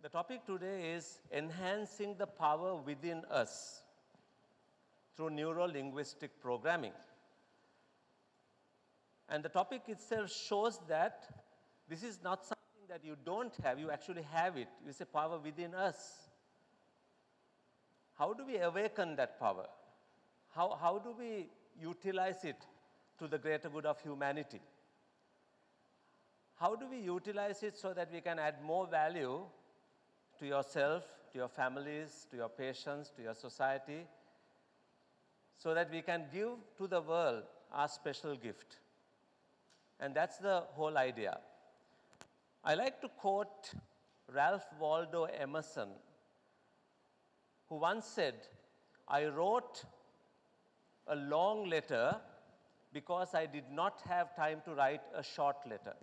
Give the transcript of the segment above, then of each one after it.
The topic today is enhancing the power within us through neuro-linguistic programming. And the topic itself shows that this is not something that you don't have, you actually have it. It's a power within us. How do we awaken that power? How do we utilize it to the greater good of humanity? How do we utilize it so that we can add more value to yourself, to your families, to your patients, to your society, so that we can give to the world our special gift? And that's the whole idea. I like to quote Ralph Waldo Emerson, who once said, "I wrote a long letter because I did not have time to write a short letter."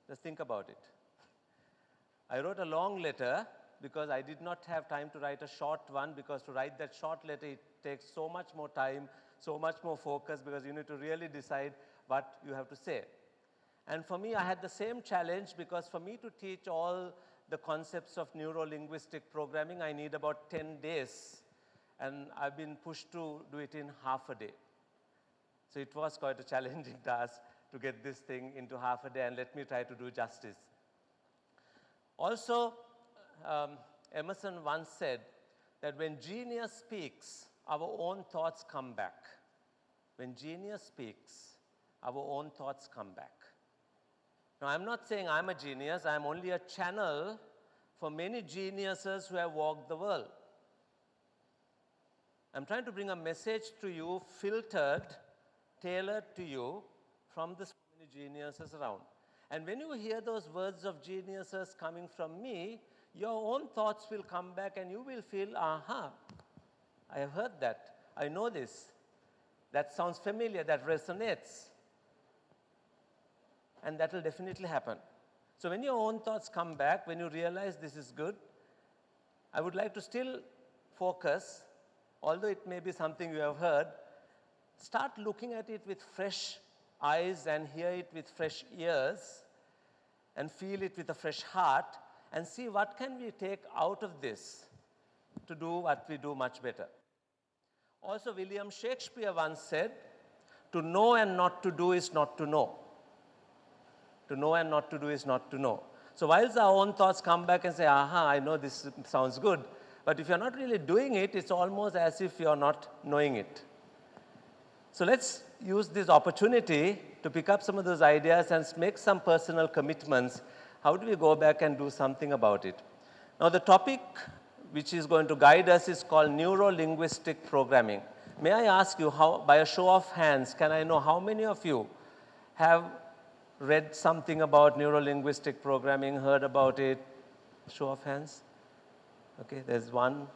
Just think about it. I wrote a long letter because I did not have time to write a short one, because to write that short letter, it takes so much more time, so much more focus, because you need to really decide what you have to say. And for me, I had the same challenge, because for me to teach all the concepts of neuro-linguistic programming, I need about 10 days. And I've been pushed to do it in half a day. So it was quite a challenging task to get this thing into half a day, and let me try to do justice. Also, Emerson once said that when genius speaks, our own thoughts come back. When genius speaks, our own thoughts come back. Now, I'm not saying I'm a genius. I'm only a channel for many geniuses who have walked the world. I'm trying to bring a message to you, filtered, tailored to you from the so many geniuses around. And when you hear those words of geniuses coming from me, your own thoughts will come back and you will feel, aha, I have heard that. I know this. That sounds familiar. That resonates. And that will definitely happen. So when your own thoughts come back, when you realize this is good, I would like to still focus, although it may be something you have heard, start looking at it with fresh eyes and hear it with fresh ears and feel it with a fresh heart, and see what can we take out of this to do what we do much better. Also, William Shakespeare once said, "To know and not to do is not to know." To know and not to do is not to know. So whilst our own thoughts come back and say, aha, I know this sounds good, but if you're not really doing it, it's almost as if you're not knowing it. So let's use this opportunity to pick up some of those ideas and make some personal commitments. How do we go back and do something about it? Now, the topic which is going to guide us is called neuro-linguistic programming. May I ask you, by a show of hands, can I know how many of you have read something about neuro-linguistic programming, heard about it? Show of hands. Okay, there's one.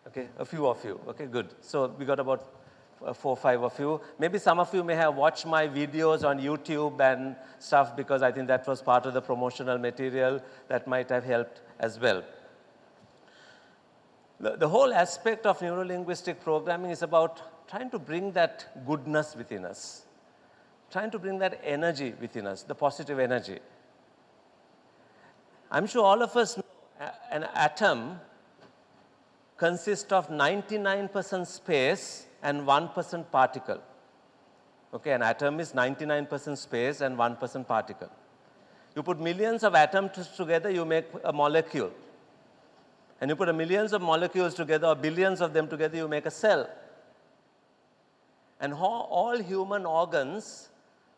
Okay, a few of you. Okay, good. So we got about 4 or 5 of you. Maybe some of you may have watched my videos on YouTube and stuff, because I think that was part of the promotional material that might have helped as well. The whole aspect of neuro-linguistic programming is about trying to bring that goodness within us, trying to bring that energy within us, the positive energy. I'm sure all of us know an atom consists of 99% space and 1% particle. Okay, an atom is 99% space and 1% particle. You put millions of atoms together, you make a molecule. And you put millions of molecules together, or billions of them together, you make a cell. And all human organs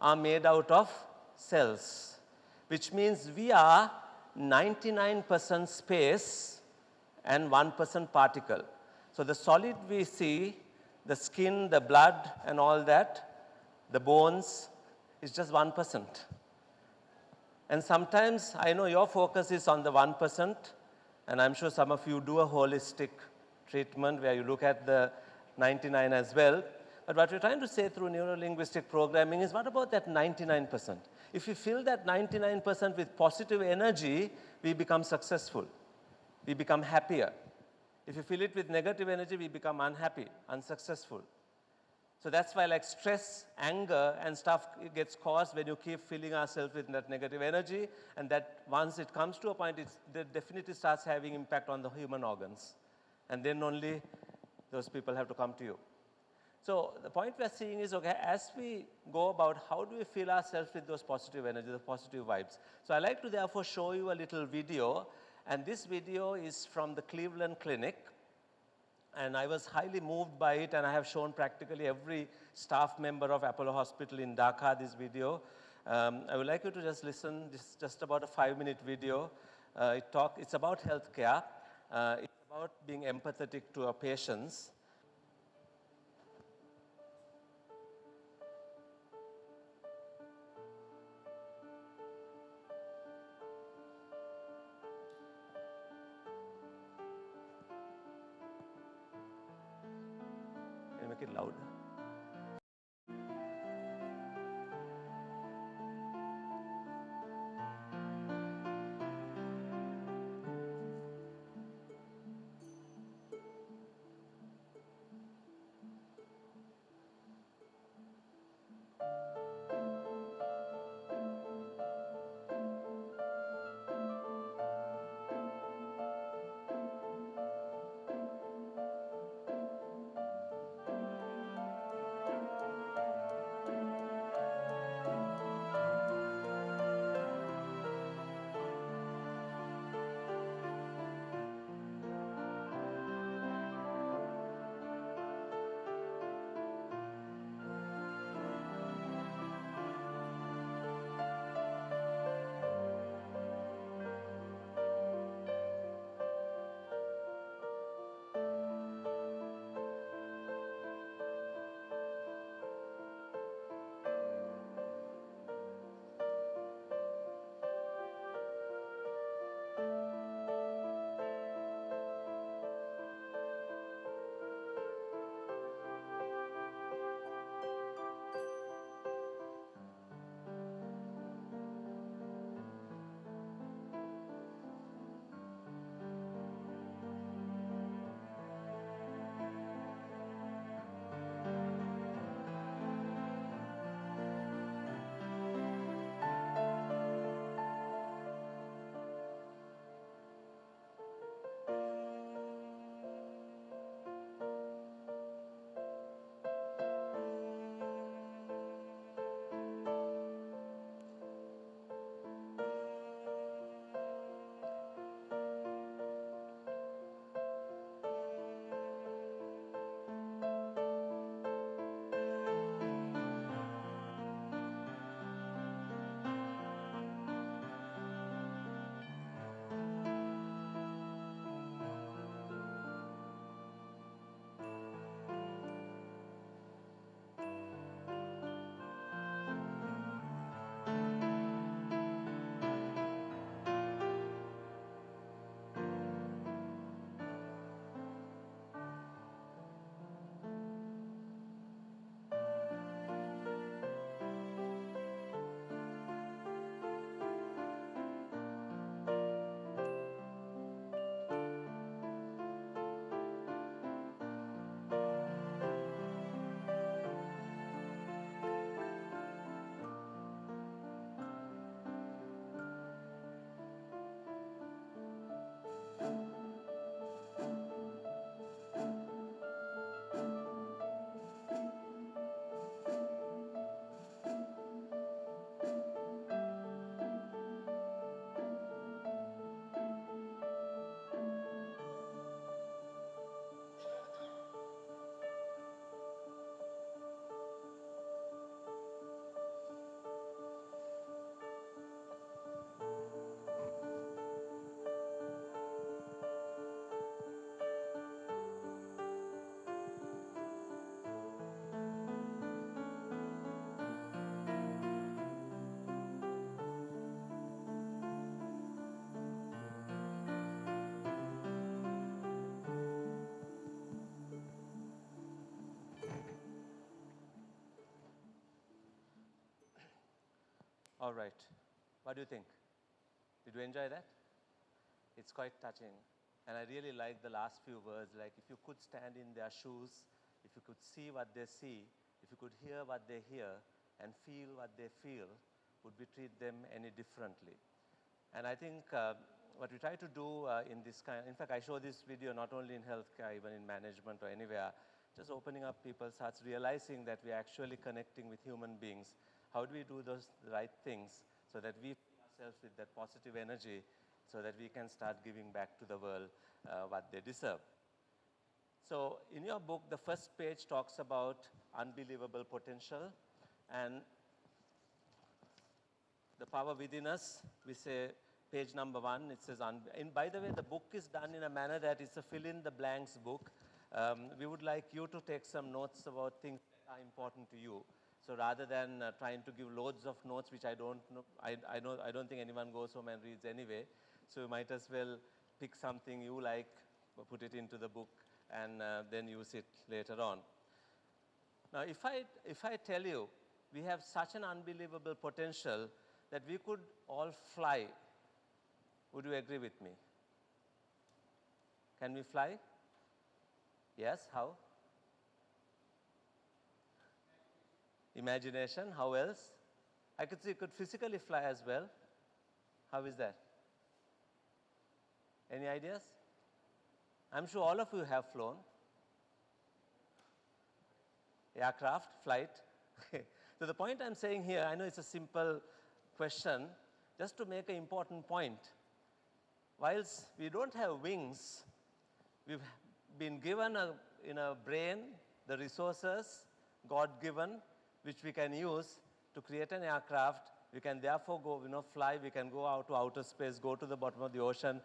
are made out of cells, which means we are 99% space and 1% particle. So the solid we see, the skin, the blood, and all that, the bones, is just 1%. And sometimes, I know your focus is on the 1%, and I'm sure some of you do a holistic treatment where you look at the 99 as well. But what we're trying to say through neuro-linguistic programming is, what about that 99%? If we fill that 99% with positive energy, we become successful. We become happier. If you fill it with negative energy, we become unhappy, unsuccessful. So that's why like stress, anger, and stuff gets caused when you keep filling ourselves with that negative energy, and that once it comes to a point, it definitely starts having impact on the human organs. And then only those people have to come to you. So the point we are seeing is, okay, as we go about how do we fill ourselves with those positive energy, the positive vibes. So I like to therefore show you a little video, and this video is from the Cleveland Clinic. And I was highly moved by it, and I have shown practically every staff member of Apollo Hospital in Dhaka this video. I would like you to just listen. This is just about a 5-minute video. It's about healthcare. It's about being empathetic to our patients. Can you make it louder? All right. What do you think? Did you enjoy that? It's quite touching. And I really like the last few words, like if you could stand in their shoes, if you could see what they see, if you could hear what they hear and feel what they feel, would we treat them any differently? And I think what we try to do in this in fact, I show this video not only in healthcare, even in management or anywhere, just opening up people's hearts, realizing that we're actually connecting with human beings. How do we do those right things so that we fill ourselves with that positive energy so that we can start giving back to the world what they deserve? So in your book, the first page talks about unbelievable potential and the power within us. We say page number 1, it says, and by the way, the book is done in a manner that it's a fill-in-the-blanks book. We would like you to take some notes about things that are important to you. So rather than trying to give loads of notes, which I don't know, I don't think anyone goes home and reads anyway. So you might as well pick something you like, put it into the book, and then use it later on. Now, if I tell you we have such an unbelievable potential that we could all fly, would you agree with me? Can we fly? Yes, how? Imagination, how else? I could see you could physically fly as well. How is that? Any ideas? I'm sure all of you have flown. Aircraft, flight. So the point I'm saying here, I know it's a simple question, just to make an important point. Whilst we don't have wings, we've been given in a brain the resources, God-given, which we can use to create an aircraft. We can therefore go, fly, we can go out to outer space, go to the bottom of the ocean.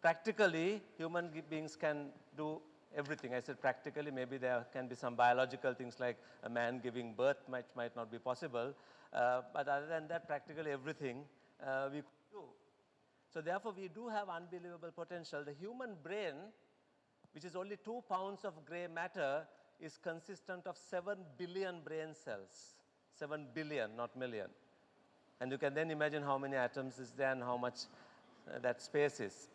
Practically, human beings can do everything. I said practically, maybe there can be some biological things like a man giving birth might not be possible. But other than that, practically everything we could do. So therefore, we do have unbelievable potential. The human brain, which is only 2 pounds of gray matter, is consistent of 7 billion brain cells. 7 billion, not million. And you can then imagine how many atoms is there and how much that space is.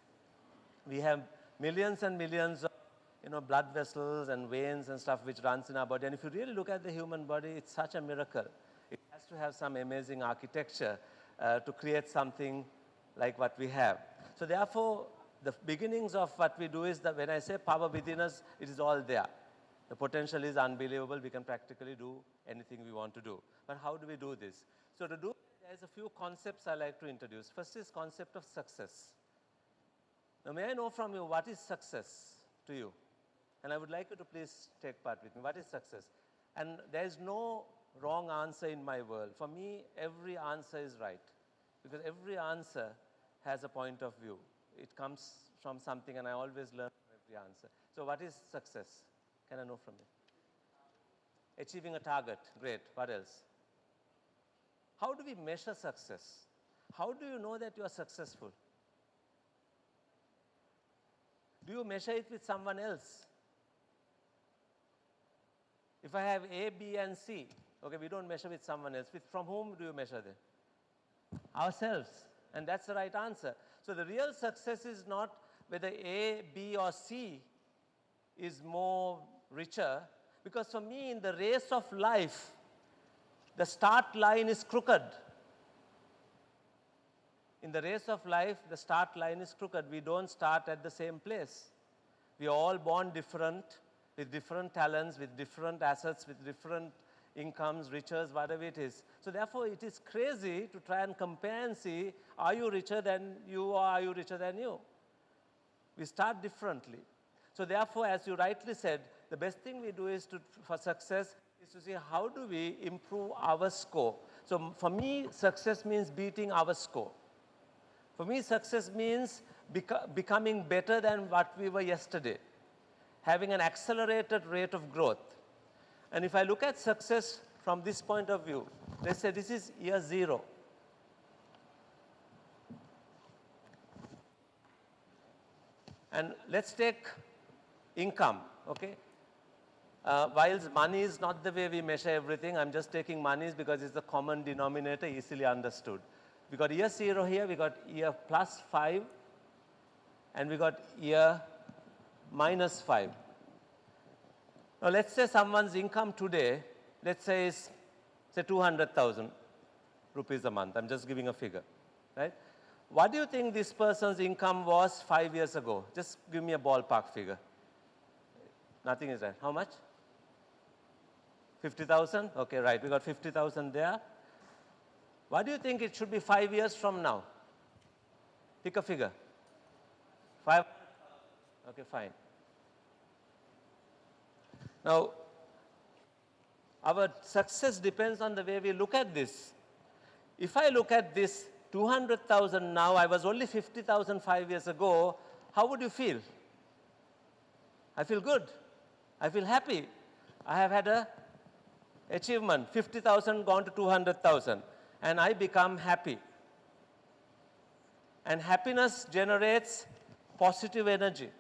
We have millions and millions of blood vessels and veins and stuff which runs in our body. And if you really look at the human body, it's such a miracle. It has to have some amazing architecture to create something like what we have. So therefore, the beginnings of what we do is that when I say power within us, it is all there. The potential is unbelievable. We can practically do anything we want to do. But how do we do this? So to do it, there's a few concepts I like to introduce. First is concept of success. Now, may I know from you, what is success to you? And I would like you to please take part with me. What is success? And there is no wrong answer in my world. For me, every answer is right. Because every answer has a point of view. It comes from something, and I always learn from every answer. So what is success? Can I know from you? Achieving a target. Great. What else? How do we measure success? How do you know that you are successful? Do you measure it with someone else? If I have A, B, and C, okay, we don't measure with someone else. From whom do you measure them? Ourselves. And that's the right answer. So the real success is not whether A, B, or C is more richer. Because for me, in the race of life, the start line is crooked. In the race of life, the start line is crooked. We don't start at the same place. We are all born different, with different talents, with different assets, with different incomes, riches, whatever it is. So therefore, it is crazy to try and compare and see, are you richer than you or are you richer than you? We start differently. So therefore, as you rightly said, the best thing we do is for success is to see how do we improve our score. So for me, success means beating our score. For me, success means becoming better than what we were yesterday, having an accelerated rate of growth. And if I look at success from this point of view, let's say this is year 0. And let's take income, okay? Whilst money is not the way we measure everything, I'm just taking monies because it's the common denominator, easily understood. We got year 0 here, we got year +5, and we got year -5. Now let's say someone's income today let's say is, say 200,000 rupees a month. I'm just giving a figure, right? What do you think this person's income was 5 years ago? Just give me a ballpark figure. Nothing is right. How much? 50,000? Okay, right. We got 50,000 there. What do you think it should be 5 years from now? Pick a figure. 5? Okay, fine. Now, our success depends on the way we look at this. If I look at this 200,000 now, I was only 50,000 5 years ago, how would you feel? I feel good. I feel happy. I have had a achievement, 50,000 gone to 200,000, and I become happy. And happiness generates positive energy.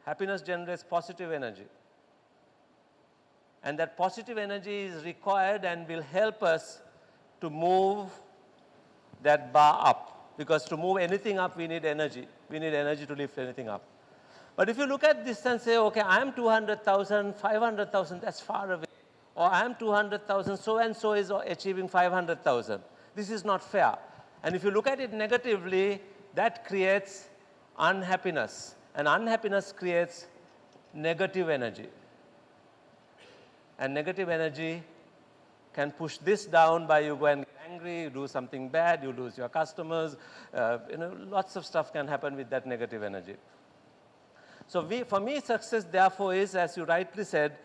Happiness generates positive energy. And that positive energy is required and will help us to move that bar up. Because to move anything up, we need energy. We need energy to lift anything up. But if you look at this and say, okay, I am 200,000, 500,000, that's far away. Or I am 200,000, so and so is achieving 500,000. This is not fair. And if you look at it negatively, that creates unhappiness. And unhappiness creates negative energy. And negative energy can push this down by you go and get angry, you do something bad, you lose your customers. Lots of stuff can happen with that negative energy. So for me, success, therefore, is, as you rightly said,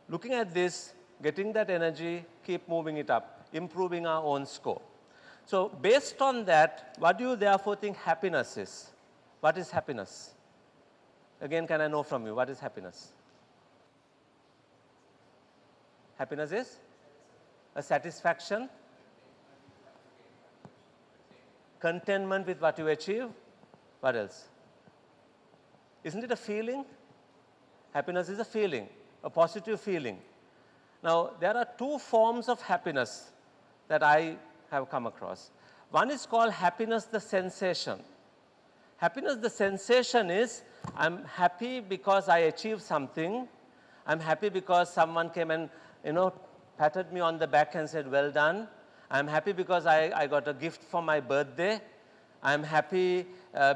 looking at this, getting that energy, keep moving it up, improving our own score. So based on that, what do you therefore think happiness is? What is happiness? Again, can I know from you, what is happiness? Happiness is a satisfaction, contentment with what you achieve. What else? Isn't it a feeling? Happiness is a feeling, a positive feeling. Now, there are two forms of happiness that I have come across. One is called happiness the sensation. Happiness the sensation is, I'm happy because I achieved something. I'm happy because someone came and, patted me on the back and said, well done. I'm happy because I got a gift for my birthday. I'm happy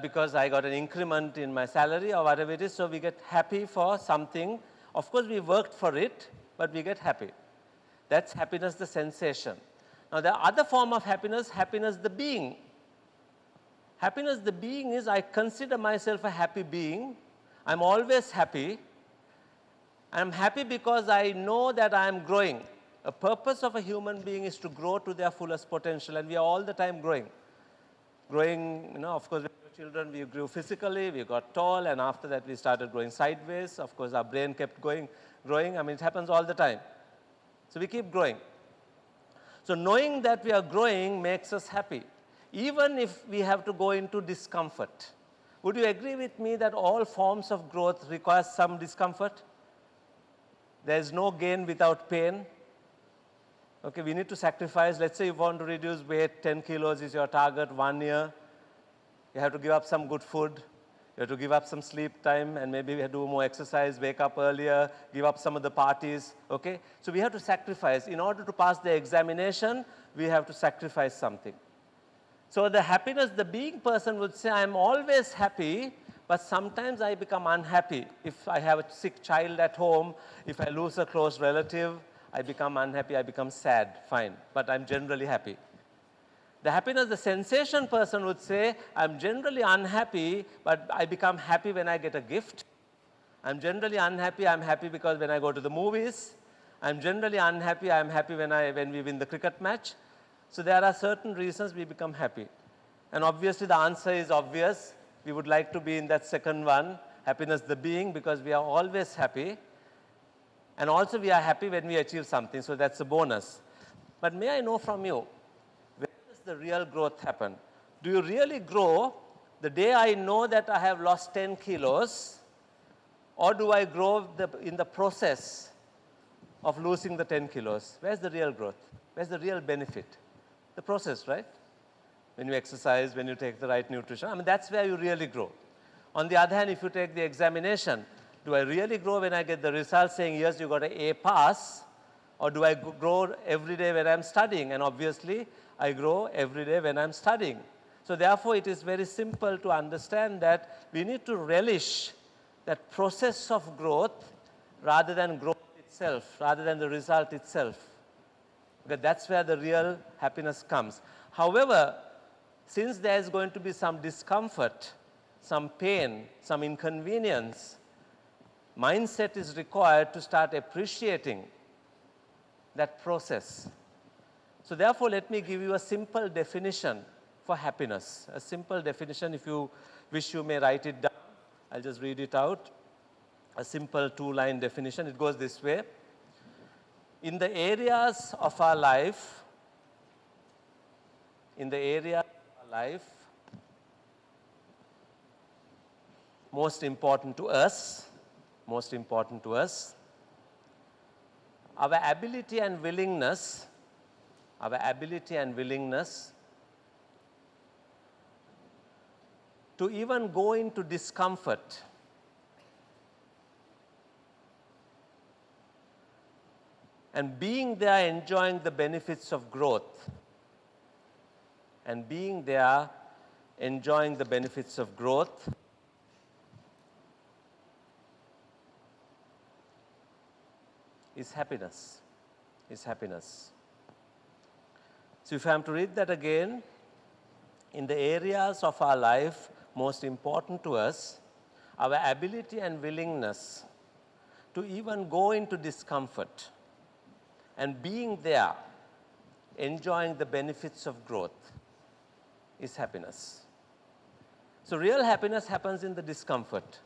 because I got an increment in my salary or whatever it is. So we get happy for something. Of course, we worked for it, but we get happy. That's happiness the sensation. Now, the other form of happiness, happiness the being. Happiness the being is, I consider myself a happy being. I'm always happy. I'm happy because I know that I'm growing. A purpose of a human being is to grow to their fullest potential, and we are all the time growing. Growing, of course, when we were children, we grew physically, we got tall, and after that we started growing sideways. Of course, our brain kept growing. I mean, it happens all the time. So we keep growing. So knowing that we are growing makes us happy, even if we have to go into discomfort. Would you agree with me that all forms of growth require some discomfort? There is no gain without pain. Okay, we need to sacrifice. Let's say you want to reduce weight, 10 kilos is your target, 1 year. You have to give up some good food. You have to give up some sleep time, and maybe we have to do more exercise, wake up earlier, give up some of the parties. Okay? So we have to sacrifice. In order to pass the examination, we have to sacrifice something. So the happiness, the being person would say, I'm always happy, but sometimes I become unhappy. If I have a sick child at home, if I lose a close relative, I become unhappy, I become sad, fine, but I'm generally happy. The happiness, the sensation person would say, I'm generally unhappy, but I become happy when I get a gift. I'm generally unhappy, I'm happy because when I go to the movies. I'm generally unhappy, I'm happy when we win the cricket match. So there are certain reasons we become happy. And obviously the answer is obvious. We would like to be in that second one, happiness the being, because we are always happy. And also we are happy when we achieve something, so that's a bonus. But may I know from you, where does the real growth happen? Do you really grow the day I know that I have lost 10 kilos, or do I grow in the process of losing the 10 kilos? Where's the real growth? Where's the real benefit? The process, right? When you exercise, when you take the right nutrition, I mean, that's where you really grow. On the other hand, if you take the examination, Do I really grow when I get the result saying, yes, you got an A pass? Or do I grow every day when I'm studying? And obviously, I grow every day when I'm studying. So therefore, it is very simple to understand that we need to relish that process of growth rather than growth itself, rather than the result itself. Because that's where the real happiness comes. However, since there is going to be some discomfort, some pain, some inconvenience, mindset is required to start appreciating that process. So therefore, let me give you a simple definition for happiness. A simple definition, if you wish you may write it down. I'll just read it out. A simple two-line definition. It goes this way. In the areas of our life, most important to us, our ability and willingness to even go into discomfort and being there enjoying the benefits of growth, is happiness. So if I am to read that again, in the areas of our life most important to us, our ability and willingness to even go into discomfort and being there, enjoying the benefits of growth is happiness. So real happiness happens in the discomfort.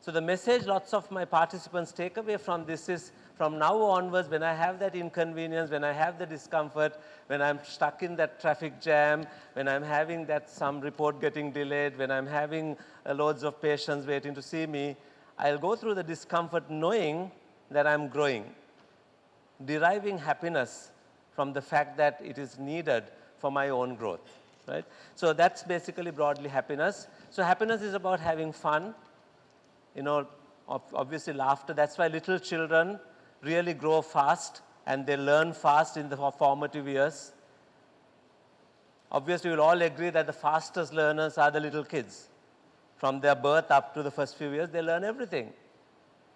So the message lots of my participants take away from this is, from now onwards, when I have that inconvenience, when I have the discomfort, when I'm stuck in that traffic jam, when I'm having that some report getting delayed, when I'm having loads of patients waiting to see me, I'll go through the discomfort knowing that I'm growing, deriving happiness from the fact that it is needed for my own growth, right? So that's basically broadly happiness. So happiness is about having fun, you know, obviously laughter. That's why little children really grow fast and they learn fast in the formative years. Obviously, we'll all agree that the fastest learners are the little kids. From their birth up to the first few years, they learn everything.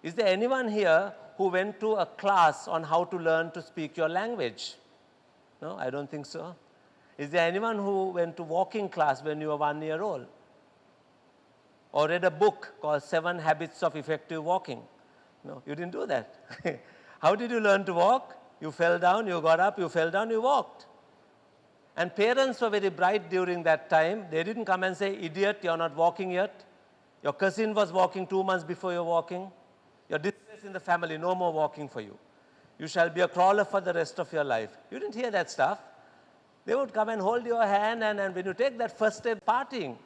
Is there anyone here who went to a class on how to learn to speak your language? No, I don't think so. Is there anyone who went to walking class when you were 1 year old? Or read a book called 7 Habits of Effective Walking? No, you didn't do that. How did you learn to walk? You fell down, you got up, you fell down, you walked. And parents were very bright during that time. They didn't come and say, idiot, you're not walking yet. Your cousin was walking 2 months before you're walking. You're disgraced in the family, no more walking for you. You shall be a crawler for the rest of your life. You didn't hear that stuff. They would come and hold your hand, and when you take that first step, partying.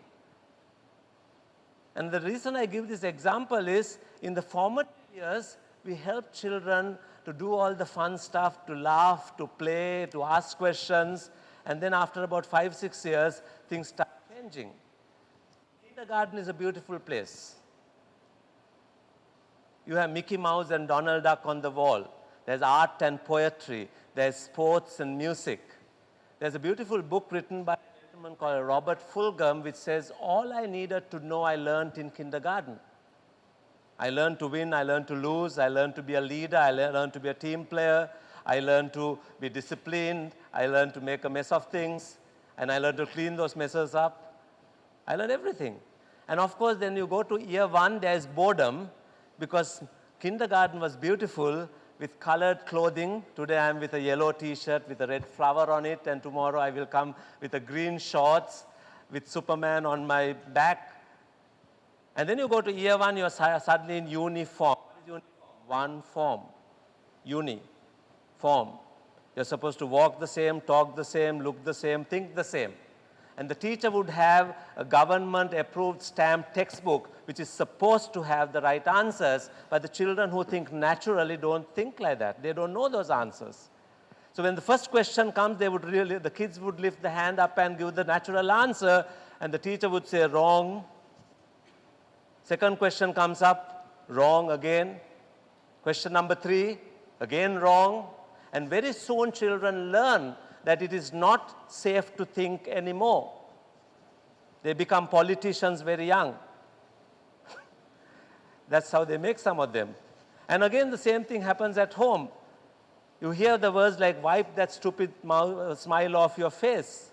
And the reason I give this example is, in the formative years, we help children to do all the fun stuff, to laugh, to play, to ask questions, and then after about 5, 6 years, things start changing. Kindergarten is a beautiful place. You have Mickey Mouse and Donald Duck on the wall. There's art and poetry. There's sports and music. There's a beautiful book written by a gentleman called Robert Fulghum, which says, all I needed to know I learned in kindergarten. I learned to win, I learned to lose, I learned to be a leader, I learned to be a team player, I learned to be disciplined, I learned to make a mess of things, and I learned to clean those messes up. I learned everything. And of course, then you go to year 1, there's boredom, because kindergarten was beautiful with colored clothing. Today I'm with a yellow t-shirt with a red flower on it, and tomorrow I will come with a green shorts with Superman on my back. And then you go to year 1, you're suddenly in uniform. What is uniform? One form. Uniform. You're supposed to walk the same, talk the same, look the same, think the same. And the teacher would have a government-approved stamped textbook which is supposed to have the right answers, but the children who think naturally don't think like that. They don't know those answers. So when the first question comes, the kids would lift the hand up and give the natural answer, and the teacher would say, wrong. Second question comes up, Wrong again. Question number 3, again wrong. And very soon children learn that it is not safe to think anymore. They become politicians very young. That's how they make some of them. And again, the same thing happens at home. You hear the words like, wipe that stupid smile off your face.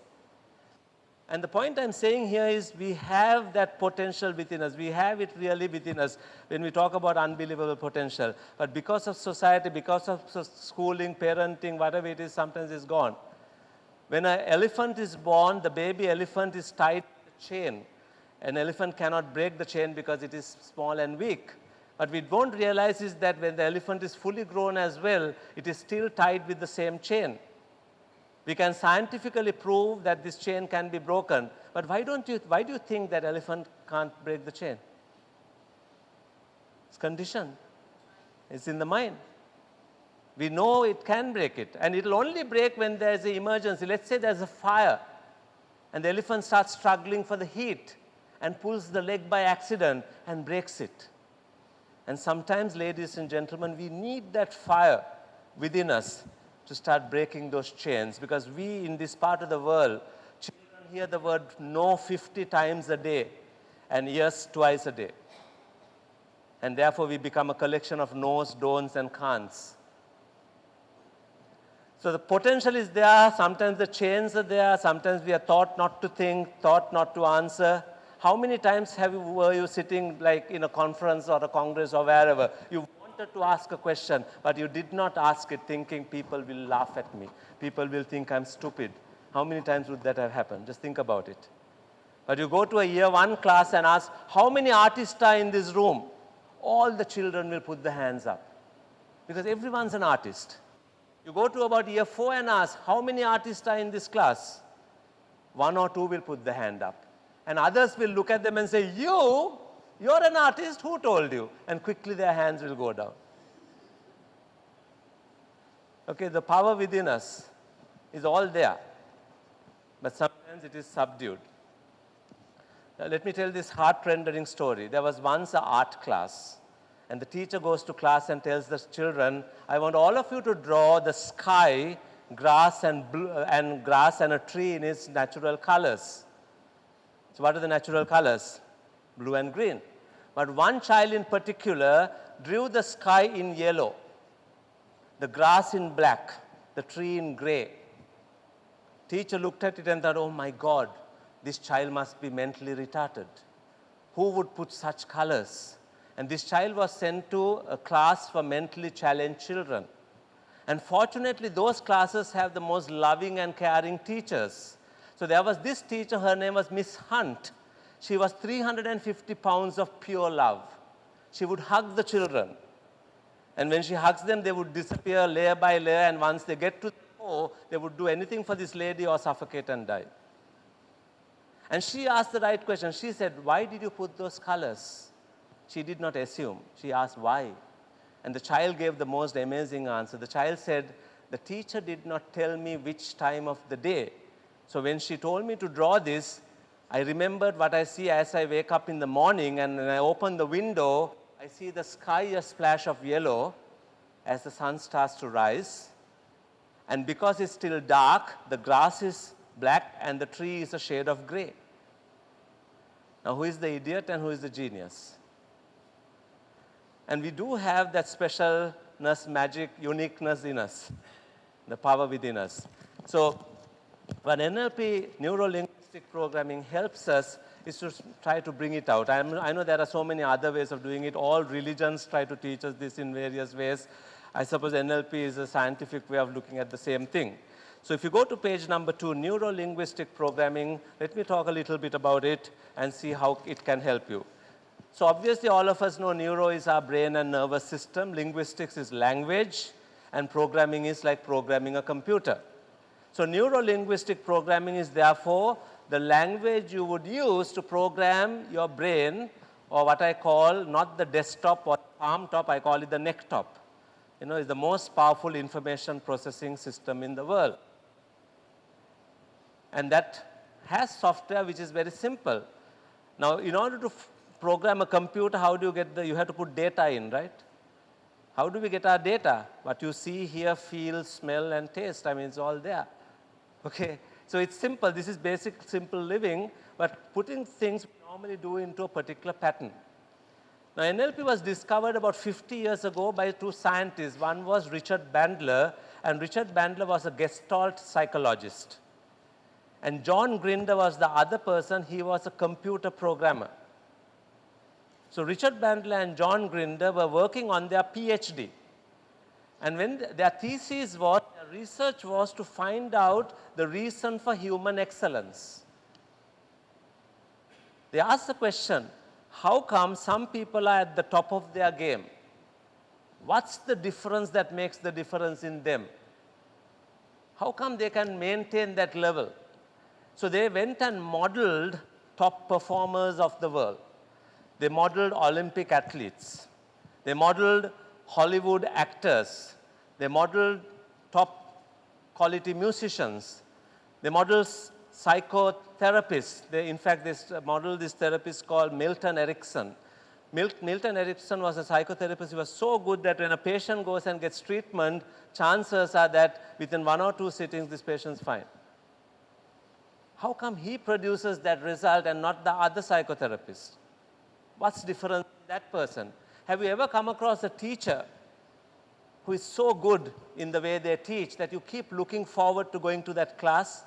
And the point I'm saying here is we have that potential within us. We have it really within us when we talk about unbelievable potential. But because of society, because of schooling, parenting, whatever it is, sometimes it's gone. When an elephant is born, the baby elephant is tied to a chain. An elephant cannot break the chain because it is small and weak. But we don't realize is that when the elephant is fully grown as well, it is still tied with the same chain. We can scientifically prove that this chain can be broken. But why do you think that elephant can't break the chain? It's conditioned. It's in the mind. We know it can break it. And it will only break when there's an emergency. Let's say there's a fire. And the elephant starts struggling for the heat and pulls the leg by accident and breaks it. And sometimes, ladies and gentlemen, we need that fire within us to start breaking those chains, because we in this part of the world, children hear the word no 50 times a day and yes twice a day. And therefore, we become a collection of no's, don'ts, and can'ts. So the potential is there. Sometimes the chains are there. Sometimes we are taught not to think, taught not to answer. How many times were you sitting like in a conference or a congress or wherever? You wanted to ask a question, but you did not ask it thinking people will laugh at me. People will think I'm stupid. How many times would that have happened? Just think about it. But you go to a year 1 class and ask, how many artists are in this room? All the children will put their hands up, because everyone's an artist. You go to about year 4 and ask, how many artists are in this class? 1 or 2 will put the hand up. And others will look at them and say, you're an artist, who told you? And quickly their hands will go down. Okay, the power within us is all there, but sometimes it is subdued. Now, let me tell this heart-rendering story. There was once an art class, and the teacher goes to class and tells the children, I want all of you to draw the sky, grass and a tree in its natural colors. So what are the natural colors? Blue and green. But one child in particular drew the sky in yellow, the grass in black, the tree in gray. Teacher looked at it and thought, oh my God, this child must be mentally retarded. Who would put such colors? And this child was sent to a class for mentally challenged children. And fortunately, those classes have the most loving and caring teachers. So there was this teacher, her name was Miss Hunt. She was 350 pounds of pure love. She would hug the children. And when she hugs them, they would disappear layer by layer. And once they get to the core, they would do anything for this lady or suffocate and die. And she asked the right question. She said, why did you put those colors? She did not assume. She asked why. And the child gave the most amazing answer. The child said, the teacher did not tell me which time of the day. So when she told me to draw this, I remembered what I see as I wake up in the morning, and when I open the window, I see the sky a splash of yellow as the sun starts to rise. And because it's still dark, the grass is black and the tree is a shade of gray. Now, who is the idiot and who is the genius? And we do have that specialness, magic, uniqueness in us, the power within us. So what NLP, neuro-linguistic programming, helps us is to try to bring it out. I know there are so many other ways of doing it. All religions try to teach us this in various ways. I suppose NLP is a scientific way of looking at the same thing. So if you go to page number 2, neuro-linguistic programming, let me talk a little bit about it and see how it can help you. So obviously, all of us know neuro is our brain and nervous system. Linguistics is language, and programming is like programming a computer. So neuro-linguistic programming is therefore the language you would use to program your brain, or what I call not the desktop or palm top, I call it the neck top. You know, it's the most powerful information processing system in the world. And that has software which is very simple. Now, in order to program a computer, how do you get you have to put data in, right? How do we get our data? What you see, hear, feel, smell, and taste, I mean, it's all there. Okay? So it's simple. This is basic, simple living, but putting things we normally do into a particular pattern. Now, NLP was discovered about 50 years ago by two scientists. One was Richard Bandler, and Richard Bandler was a Gestalt psychologist. And John Grinder was the other person. He was a computer programmer. So Richard Bandler and John Grinder were working on their PhD. And when their thesis was, their research was to find out the reason for human excellence. They asked the question, how come some people are at the top of their game? What's the difference that makes the difference in them? How come they can maintain that level? So they went and modeled top performers of the world. They modeled Olympic athletes. They modeled Hollywood actors. They modeled top quality musicians. They modeled psychotherapists. In fact, they modeled this therapist called Milton Erickson. Milton Erickson was a psychotherapist. He was so good that when a patient goes and gets treatment, chances are that within 1 or 2 sittings, this patient's fine. How come he produces that result and not the other psychotherapist? What's different in that person? Have you ever come across a teacher who is so good in the way they teach that you keep looking forward to going to that class?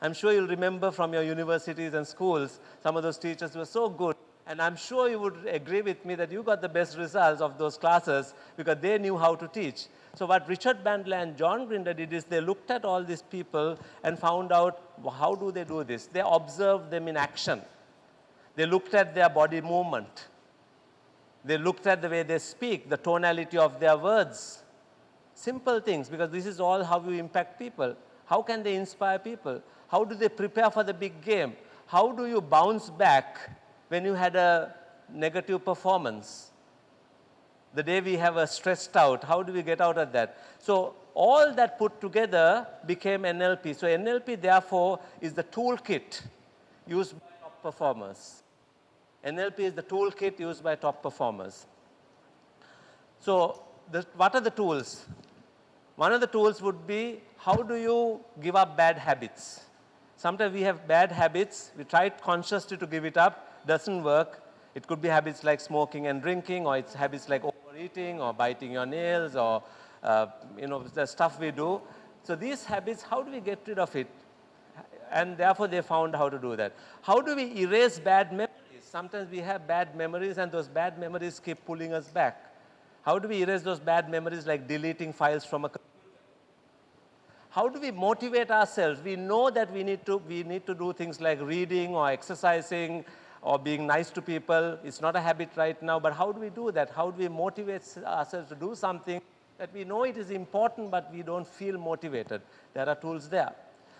I'm sure you'll remember from your universities and schools, some of those teachers were so good. And I'm sure you would agree with me that you got the best results of those classes because they knew how to teach. So what Richard Bandler and John Grinder did is they looked at all these people and found out how do they do this. They observed them in action. They looked at their body movement. They looked at the way they speak, the tonality of their words. Simple things, because this is all how you impact people. How can they inspire people? How do they prepare for the big game? How do you bounce back when you had a negative performance? The day we have a stressed out, how do we get out of that? So all that put together became NLP. So NLP, therefore, is the toolkit used by top performers. NLP is the toolkit used by top performers. So what are the tools? One of the tools would be, how do you give up bad habits? Sometimes we have bad habits. We try consciously to give it up. Doesn't work. It could be habits like smoking and drinking, or it's habits like overeating, or biting your nails, or the stuff we do. So these habits, how do we get rid of it? And therefore, they found how to do that. How do we erase bad memories? Sometimes we have bad memories, and those bad memories keep pulling us back. How do we erase those bad memories, like deleting files from a computer? How do we motivate ourselves? We know that we need to do things like reading or exercising or being nice to people. It's not a habit right now, but how do we do that? How do we motivate ourselves to do something that we know it is important, but we don't feel motivated? There are tools there.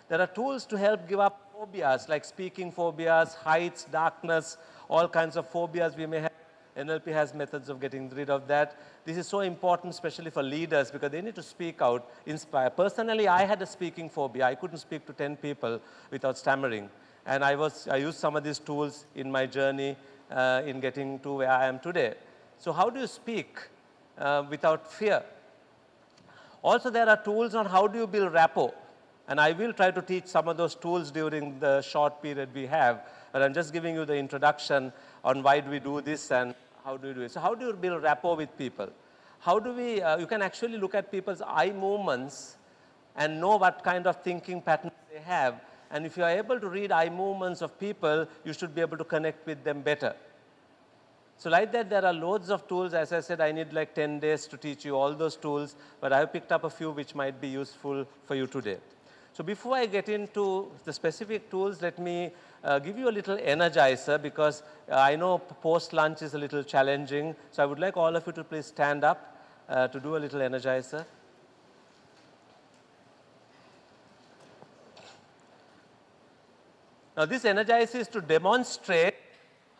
There are tools to help give up phobias, like speaking phobias, heights, darkness, all kinds of phobias we may have. NLP has methods of getting rid of that. This is so important, especially for leaders, because they need to speak out, inspire. Personally, I had a speaking phobia. I couldn't speak to 10 people without stammering. And I used some of these tools in my journey in getting to where I am today. So how do you speak without fear? Also, there are tools on how do you build rapport. And I will try to teach some of those tools during the short period we have. But I'm just giving you the introduction on why do we do this and how do we do it. So how do you build rapport with people? How do we, you can actually look at people's eye movements and know what kind of thinking patterns they have. And if you are able to read eye movements of people, you should be able to connect with them better. So like that, there are loads of tools. As I said, I need like 10 days to teach you all those tools, but I have picked up a few which might be useful for you today. So before I get into the specific tools, let me give you a little energizer, because I know post-lunch is a little challenging. So I would like all of you to please stand up to do a little energizer. Now this energizer is to demonstrate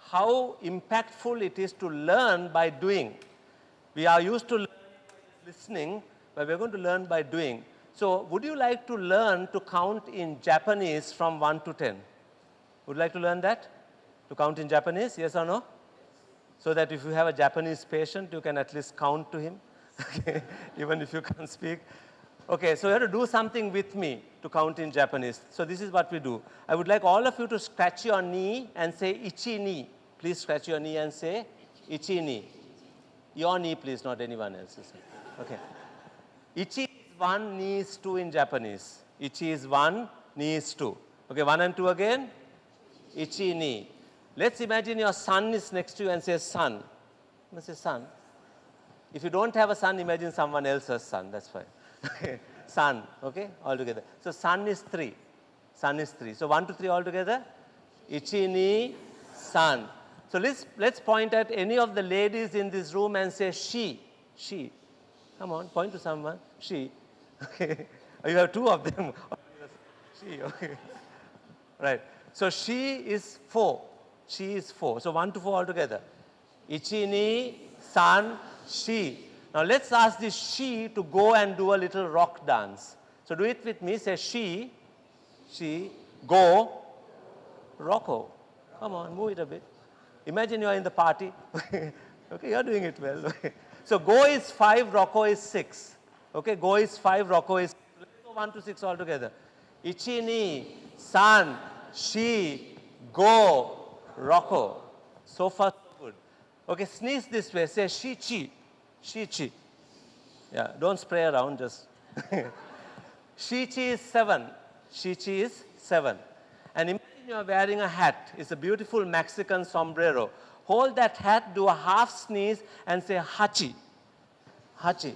how impactful it is to learn by doing. We are used to listening, but we're going to learn by doing. So would you like to learn to count in Japanese from 1 to 10? Would you like to learn that? To count in Japanese, yes or no? so that if you have a Japanese patient, you can at least count to him, okay, even if you can't speak. Okay, so you have to do something with me to count in Japanese. So this is what we do. I would like all of you to scratch your knee and say ichi ni. Please scratch your knee and say ichi ni. Your knee, please, not anyone else's. Okay. Ichi is 1, knee is 2 in Japanese. Ichi is 1, knee is 2. Okay, 1 and 2 again. Ichi ni. Let's imagine your son is next to you and say son. Let's say son. If you don't have a son, imagine someone else's son. That's fine. Okay. Son. Okay, all together. So son is 3. Son is 3. So 1 to 3 all together. Ichi ni san. So let's point at any of the ladies in this room and say she. She. Come on, point to someone. She. Okay. You have 2 of them. She. Okay. Right. So she is 4. She is 4. So 1 to 4 all together. Ichi ni san she. Now let's ask this she to go and do a little rock dance. So do it with me. Say she, go, rocko. Come on, move it a bit. Imagine you are in the party. Okay, you are doing it well. Okay. So go is 5, rocko is 6. Okay, go is 5, rocko is 6. Let's go 1 to 6 all together. Ichi ni, san, she, go, rocko. So far, so good. Okay, sneeze this way. Say she, chi. She, chi. Yeah, don't spray around, just. She, chi is 7. She, chi is 7. And imagine you are wearing a hat. It's a beautiful Mexican sombrero. Hold that hat, do a half sneeze, and say hachi. Hachi.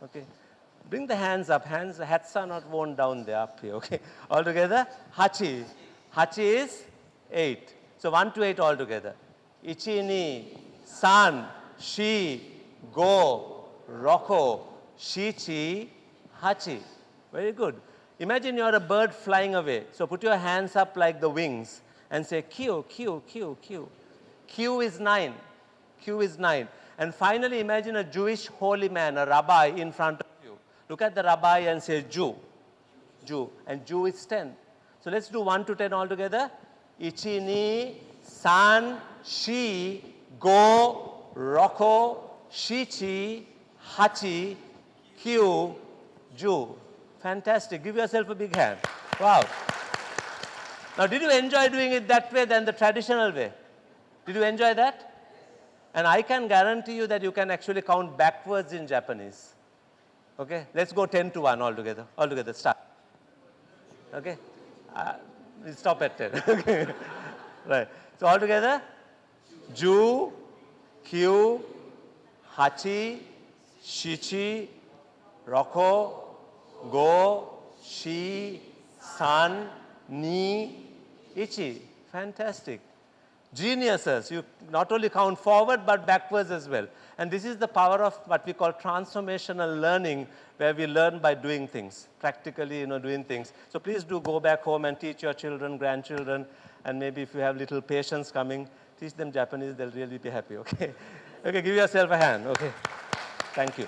Okay. Bring the hands up. Hats are not worn down there, up here. Okay. All together, hachi. Hachi is 8. So 1 to 8 all together. Ichi ni, san, she, go, rocko, shichi, hachi. Very good. Imagine you are a bird flying away. So put your hands up like the wings and say Q, Q, Q, Q. Q is 9. Q is 9. And finally, imagine a Jewish holy man, a rabbi in front of you. Look at the rabbi and say Jew. Jew. And Jew is 10. So let's do 1 to 10 all together. Ichi ni, san, shi, go, rocko, shichi, hachi, Q, Jew. Fantastic. Give yourself a big hand. Wow. Now, did you enjoy doing it that way than the traditional way? Did you enjoy that? And I can guarantee you that you can actually count backwards in Japanese. Okay? Let's go 10 to 1 all together. All together. Start. Okay? We'll stop at 10. Okay. Right. So, all together. Ju, Kyu, Hachi, Shichi, Roko, Go, Shi, San, Ni, Ichi. Fantastic. Geniuses. You not only count forward but backwards as well. And this is the power of what we call transformational learning, where we learn by doing things, practically, doing things. So please do go back home and teach your children, grandchildren, and maybe if you have little patients coming, teach them Japanese, they'll really be happy, okay? Okay, give yourself a hand, okay? Thank you.